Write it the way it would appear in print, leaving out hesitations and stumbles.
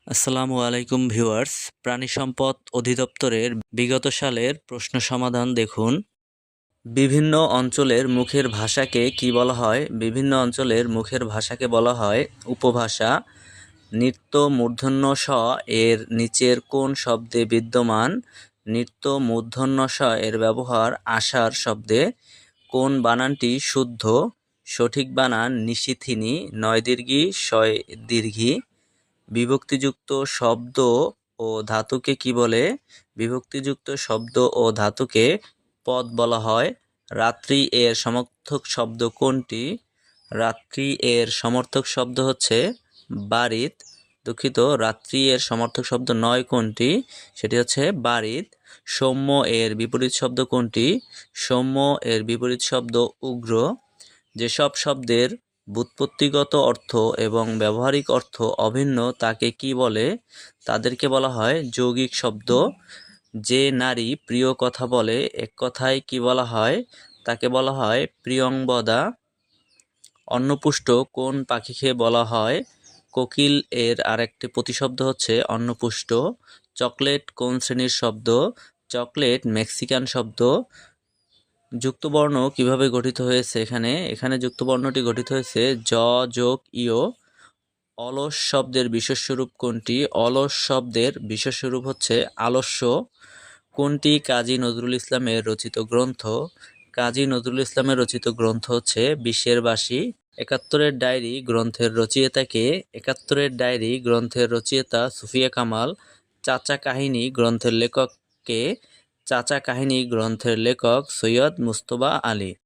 আসসালামু আলাইকুম ভিউয়ার্স। প্রাণী সম্পদ অধিদপ্তরের বিগত সালের প্রশ্ন সমাধান দেখুন। বিভিন্ন অঞ্চলের মুখের ভাষাকে কি বলা হয়? বিভিন্ন অঞ্চলের মুখের ভাষাকে বলা হয় উপভাষা। নৃত্য মূর্ধন্য ষ এর নিচের কোন শব্দে বিদ্যমান? নৃত্য মূর্ধন্য ষ এর ব্যবহার আষাঢ় শব্দে। কোন বানানটি শুদ্ধ? সঠিক বানান নিশিথিনী, নয় দীর্ঘী শয় দীর্ঘী। বিভক্তিযুক্ত শব্দ ও ধাতুকে কি বলে? বিভক্তিযুক্ত শব্দ ও ধাতুকে পদ বলা হয়। রাত্রি এর সমর্থক শব্দ কোনটি? রাত্রি এর সমর্থক শব্দ হচ্ছে বারিত। দুঃখিত, রাত্রি এর সমর্থক শব্দ নয় কোনটি? সেটি হচ্ছে বারিত। সৌম্য এর বিপরীত শব্দ কোনটি? সৌম্য এর বিপরীত শব্দ উগ্র। যেসব শব্দের ব্যুৎপত্তিগত অর্থ এবং ব্যবহারিক অর্থ অভিন্ন তাকে কি বলে? তাদেরকে বলা হয় যৌগিক শব্দ। যে নারী প্রিয় কথা বলে এক কথায় কি বলা হয়? তাকে বলা হয় প্রিয়ংবদা। অন্নপুষ্ট কোন পাখিকে বলা হয়? কোকিল এর আরেকটি প্রতিশব্দ হচ্ছে অন্নপুষ্ট। চকলেট কোন শ্রেণীর শব্দ? চকলেট মেক্সিকান শব্দ। যুক্তবর্ণ কিভাবে গঠিত হয়েছে? এখানে যুক্তবর্ণটি গঠিত হয়েছে জ যোগ ইয়। অলস শব্দের বিশেষ্যরূপ কোনটি? অলস শব্দের বিশেষ্যরূপ হচ্ছে আলস্য। কোনটি কাজী নজরুল ইসলামের রচিত গ্রন্থ? কাজী নজরুল ইসলামের রচিত গ্রন্থ হচ্ছে বিশ্বের বাসী। একাত্তরের ডায়েরি গ্রন্থের রচয়িতা কে? একাত্তরের ডায়েরি গ্রন্থের রচয়িতা সুফিয়া কামাল। চাচা কাহিনী গ্রন্থের লেখক কে? চাচা কাহিনী গ্রন্থের লেখক সৈয়দ মুজতবা আলী।